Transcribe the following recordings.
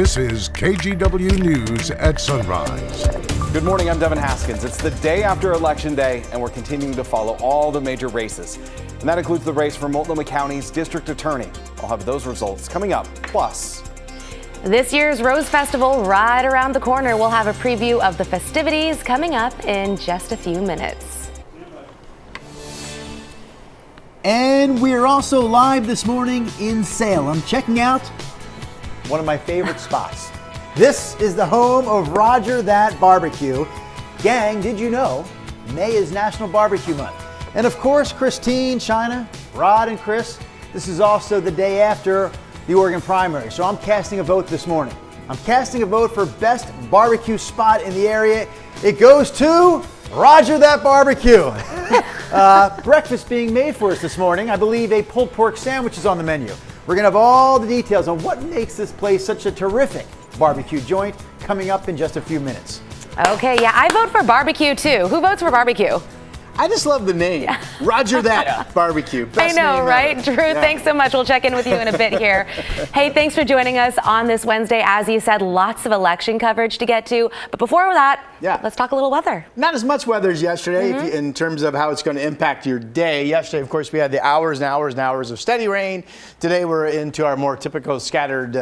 This is KGW News at Sunrise. Good morning, I'm Devin Haskins. It's the day after Election Day, and we're continuing to follow all the major races. And that includes the race for Multnomah County's district attorney. I'll have those results coming up. Plus, this year's Rose Festival right around the corner. We'll have a preview of the festivities coming up in just a few minutes. And we're also live this morning in Salem, checking out one of my favorite spots. This is the home of Roger That Barbecue. Gang, did you know May is National Barbecue Month? And of course, Christine, China, Rod, and Chris, this is also the day after the Oregon primary. So I'm casting a vote this morning. I'm casting a vote for best barbecue spot in the area. It goes to Roger That Barbecue. Breakfast being made for us this morning. I believe a pulled pork sandwich is on the menu. We're going to have all the details on what makes this place such a terrific barbecue joint coming up in just a few minutes. Okay, yeah, I vote for barbecue too. Who votes for barbecue? I just love the name. Roger That Barbecue. Best I know, right? Ever. Drew, thanks so much. We'll check in with you in a bit here. Hey, thanks for joining us on this Wednesday. As you said, lots of election coverage to get to. But before that, let's talk a little weather. Not as much weather as yesterday in terms of how it's going to impact your day. Yesterday, of course, we had the hours and hours and hours of steady rain. Today, we're into our more typical scattered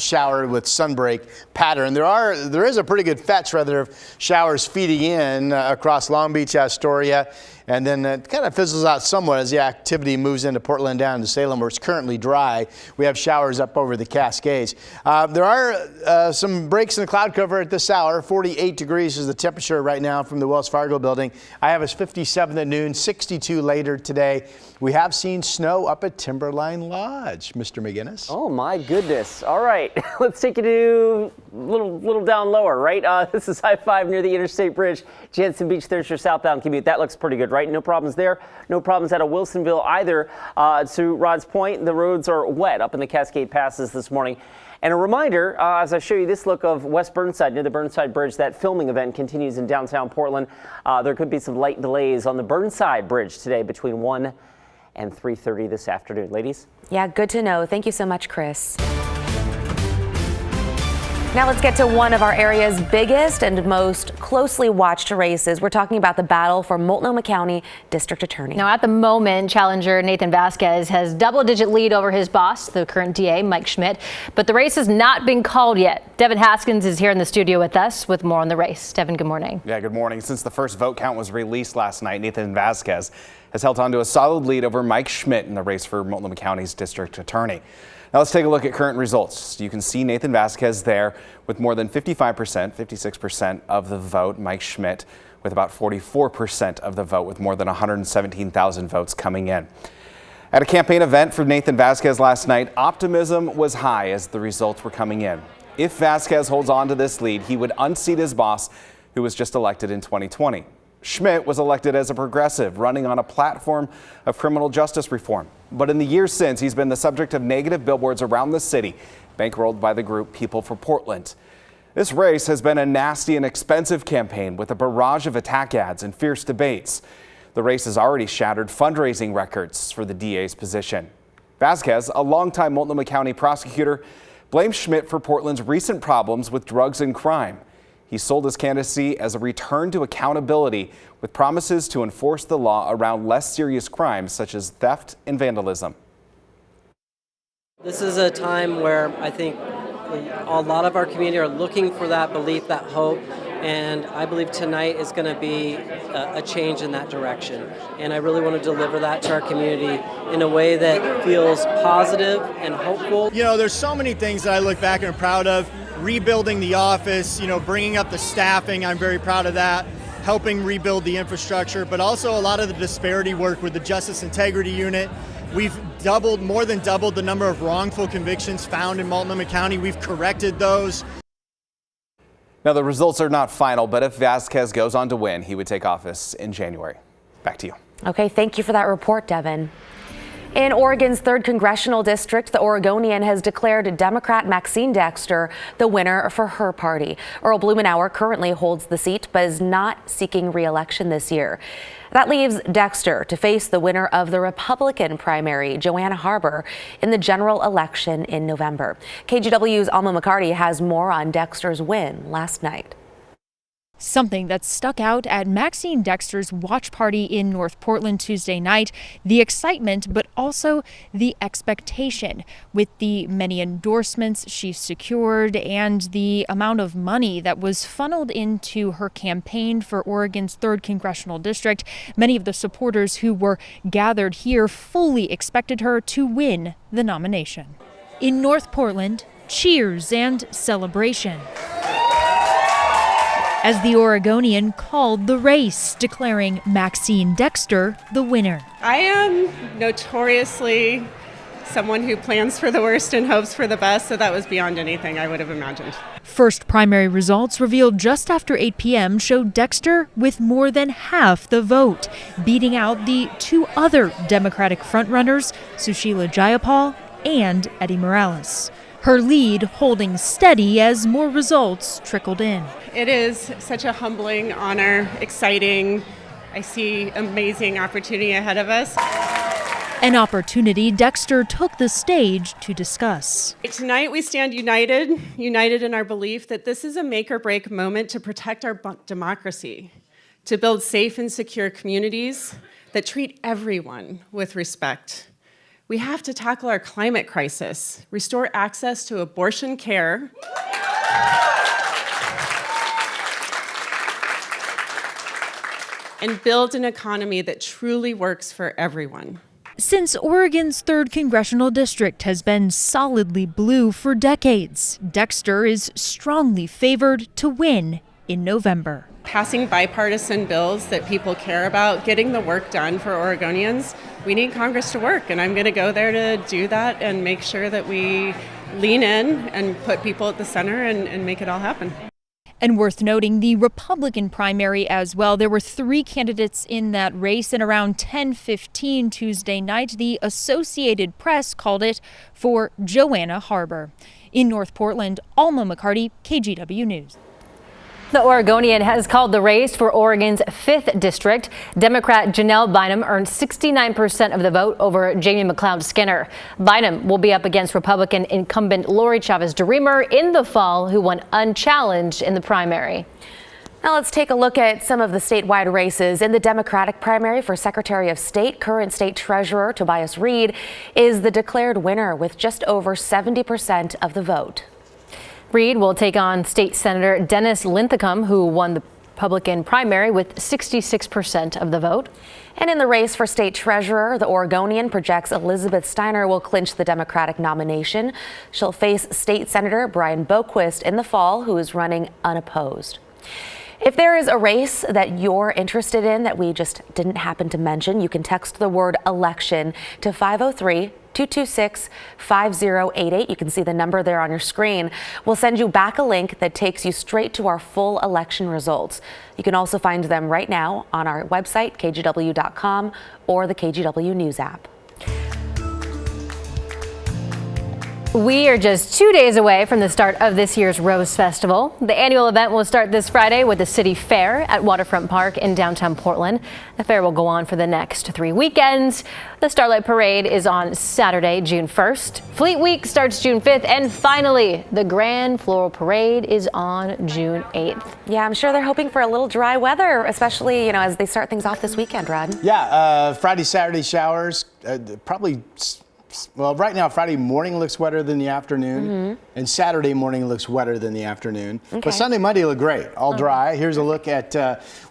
shower with sunbreak pattern. There is a pretty good fetch, rather, of showers feeding in across Long Beach, Astoria. And then it kind of fizzles out somewhat as the activity moves into Portland down to Salem, where it's currently dry. We have showers up over the Cascades. There are some breaks in the cloud cover at this hour. 48 degrees is the temperature right now from the Wells Fargo building. I have us 57 at noon, 62 later today. We have seen snow up at Timberline Lodge, Mr. McGinnis. Oh my goodness. All right, let's take you to a little down lower, right? This is I-5 near the Interstate Bridge. Jansen Beach, there's your southbound commute. That looks pretty good, right? No problems there. No problems out of Wilsonville either. To Rod's point, the roads are wet up in the Cascade Passes this morning. And a reminder, as I show you this look of West Burnside, near the Burnside Bridge, that filming event continues in downtown Portland. There could be some light delays on the Burnside Bridge today between 1 and 3:30 this afternoon. Ladies? Yeah, good to know. Thank you so much, Chris. Now let's get to one of our area's biggest and most closely watched races. We're talking about the battle for Multnomah County District Attorney. Now at the moment, challenger Nathan Vasquez has double-digit lead over his boss, the current DA, Mike Schmidt. But the race has not been called yet. Devin Haskins is here in the studio with us with more on the race. Devin, good morning. Yeah, good morning. Since the first vote count was released last night, Nathan Vasquez has held on to a solid lead over Mike Schmidt in the race for Multnomah County's District Attorney. Now let's take a look at current results. You can see Nathan Vasquez there with more than 55%, 56% of the vote. Mike Schmidt with about 44% of the vote, with more than 117,000 votes coming in. At a campaign event for Nathan Vasquez last night, optimism was high as the results were coming in. If Vasquez holds on to this lead, he would unseat his boss, who was just elected in 2020. Schmidt was elected as a progressive, running on a platform of criminal justice reform. But in the years since, he's been the subject of negative billboards around the city, bankrolled by the group People for Portland. This race has been a nasty and expensive campaign with a barrage of attack ads and fierce debates. The race has already shattered fundraising records for the DA's position. Vasquez, a longtime Multnomah County prosecutor, blames Schmidt for Portland's recent problems with drugs and crime. He sold his candidacy as a return to accountability with promises to enforce the law around less serious crimes such as theft and vandalism. This is a time where I think a lot of our community are looking for that belief, that hope, and I believe tonight is going to be a change in that direction. And I really want to deliver that to our community in a way that feels positive and hopeful. You know, there's so many things that I look back and am proud of. Rebuilding the office, bringing up the staffing, I'm very proud of that. Helping rebuild the infrastructure, but also a lot of the disparity work with the Justice Integrity Unit. We've more than doubled the number of wrongful convictions found in Multnomah County. We've corrected those. Now, the results are not final, but if Vasquez goes on to win, he would take office in January. Back to you. Okay, thank you for that report, Devin. In Oregon's 3rd Congressional District, the Oregonian has declared Democrat Maxine Dexter the winner for her party. Earl Blumenauer currently holds the seat but is not seeking re-election this year. That leaves Dexter to face the winner of the Republican primary, Joanna Harbor, in the general election in November. KGW's Alma McCarty has more on Dexter's win last night. Something that stuck out at Maxine Dexter's watch party in North Portland Tuesday night, the excitement, but also the expectation. With the many endorsements she secured and the amount of money that was funneled into her campaign for Oregon's 3rd Congressional District, many of the supporters who were gathered here fully expected her to win the nomination. In North Portland, cheers and celebration as the Oregonian called the race, declaring Maxine Dexter the winner. I am notoriously someone who plans for the worst and hopes for the best, so that was beyond anything I would have imagined. First primary results revealed just after 8 p.m. showed Dexter with more than half the vote, beating out the 2 other Democratic frontrunners, Sushila Jayapal and Eddie Morales. Her lead holding steady as more results trickled in. It is such a humbling honor, exciting. I see amazing opportunity ahead of us. An opportunity Dexter took the stage to discuss. Tonight we stand united in our belief that this is a make or break moment to protect our democracy, to build safe and secure communities that treat everyone with respect. We have to tackle our climate crisis, restore access to abortion care, and build an economy that truly works for everyone. Since Oregon's 3rd Congressional District has been solidly blue for decades, Dexter is strongly favored to win in November. Passing bipartisan bills that people care about, getting the work done for Oregonians, we need Congress to work, and I'm going to go there to do that and make sure that we lean in and put people at the center and make it all happen. And worth noting, the Republican primary as well. There were 3 candidates in that race, and around 10:15 Tuesday night, the Associated Press called it for Joanna Harbor. In North Portland, Alma McCarty, KGW News. The Oregonian has called the race for Oregon's 5th district. Democrat Janelle Bynum earned 69% of the vote over Jamie McLeod Skinner. Bynum will be up against Republican incumbent Lori Chavez-DeRemer in the fall, who won unchallenged in the primary. Now let's take a look at some of the statewide races. In the Democratic primary for Secretary of State, current state treasurer Tobias Reed is the declared winner with just over 70% of the vote. Reed will take on State Senator Dennis Linthicum, who won the Republican primary with 66% of the vote. And in the race for state treasurer, the Oregonian projects Elizabeth Steiner will clinch the Democratic nomination. She'll face State Senator Brian Boquist in the fall, who is running unopposed. If there is a race that you're interested in that we just didn't happen to mention, you can text the word election to 503-226-5088. You can see the number there on your screen. We'll send you back a link that takes you straight to our full election results. You can also find them right now on our website, kgw.com, or the KGW News app. We are just 2 days away from the start of this year's Rose Festival. The annual event will start this Friday with the City Fair at Waterfront Park in downtown Portland. The fair will go on for the next 3 weekends. The Starlight Parade is on Saturday, June 1st. Fleet Week starts June 5th. And finally, the Grand Floral Parade is on June 8th. Yeah, I'm sure they're hoping for a little dry weather, especially, as they start things off this weekend, Rod. Yeah, Friday, Saturday showers, probably. Well, right now, Friday morning looks wetter than the afternoon, and Saturday morning looks wetter than the afternoon. Okay. But Sunday, Monday look great, all dry. Here's a look at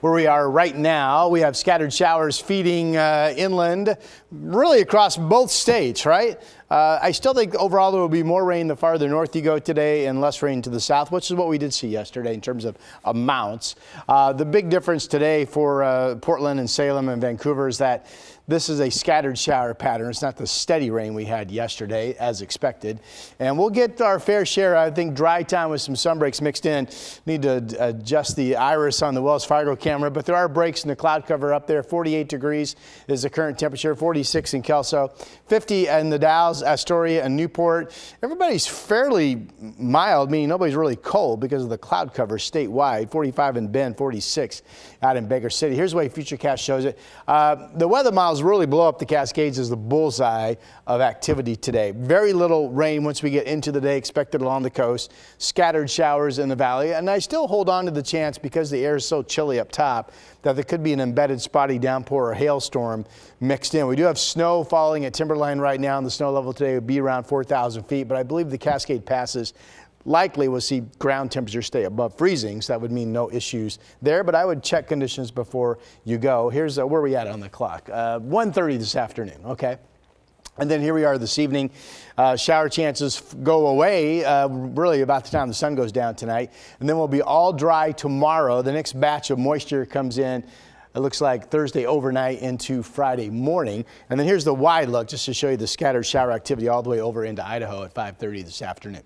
where we are right now. We have scattered showers feeding inland, really across both states, right? I still think overall there will be more rain the farther north you go today and less rain to the south, which is what we did see yesterday in terms of amounts. The big difference today for Portland and Salem and Vancouver is that this is a scattered shower pattern. It's not the steady rain we had yesterday as expected. And we'll get our fair share, I think, dry time with some sunbreaks mixed in. Need to adjust the iris on the Wells Fargo camera, but there are breaks in the cloud cover up there. 48 degrees is the current temperature, 46 in Kelso, 50 in the Dalles, Astoria, and Newport. Everybody's fairly mild, meaning nobody's really cold because of the cloud cover statewide. 45 in Bend, 46 out in Baker City. Here's the way Futurecast shows it. The weather models really blow up the Cascades as the bullseye of activity today. Very little rain once we get into the day expected along the coast. Scattered showers in the valley. And I still hold on to the chance, because the air is so chilly up top, that there could be an embedded spotty downpour or hailstorm mixed in. We do have snow falling at Timberline right now, and the snow level today would be around 4,000 feet. But I believe the Cascade passes likely we'll see ground temperatures stay above freezing, so that would mean no issues there. But I would check conditions before you go. Here's where we at on the clock. 1:30 this afternoon, okay? And then here we are this evening. Shower chances go away really about the time the sun goes down tonight. And then we'll be all dry tomorrow. The next batch of moisture comes in, it looks like Thursday overnight into Friday morning. And then here's the wide look just to show you the scattered shower activity all the way over into Idaho at 5:30 this afternoon.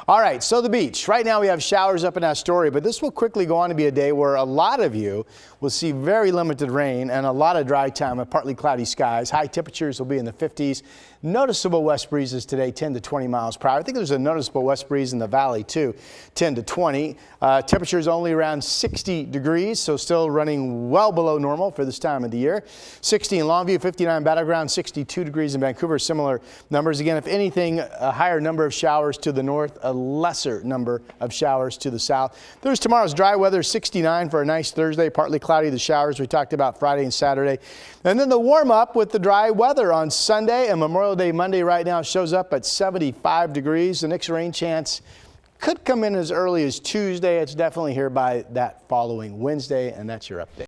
All right, so the beach. Right now we have showers up in Astoria, but this will quickly go on to be a day where a lot of you will see very limited rain and a lot of dry time and partly cloudy skies. High temperatures will be in the 50s. Noticeable west breezes today, 10 to 20 miles per hour. I think there's a noticeable west breeze in the valley too, 10 to 20. Temperatures only around 60 degrees, so still running well below normal for this time of the year. 60 in Longview, 59 Battleground, 62 degrees in Vancouver. Similar numbers. Again, if anything, a higher number of showers to the north, a lesser number of showers to the south. There's tomorrow's dry weather, 69 for a nice Thursday, partly cloudy. The showers we talked about Friday and Saturday. And then the warm up with the dry weather on Sunday and Memorial Day Monday right now shows up at 75 degrees. The next rain chance could come in as early as Tuesday. It's definitely here by that following Wednesday, and that's your update.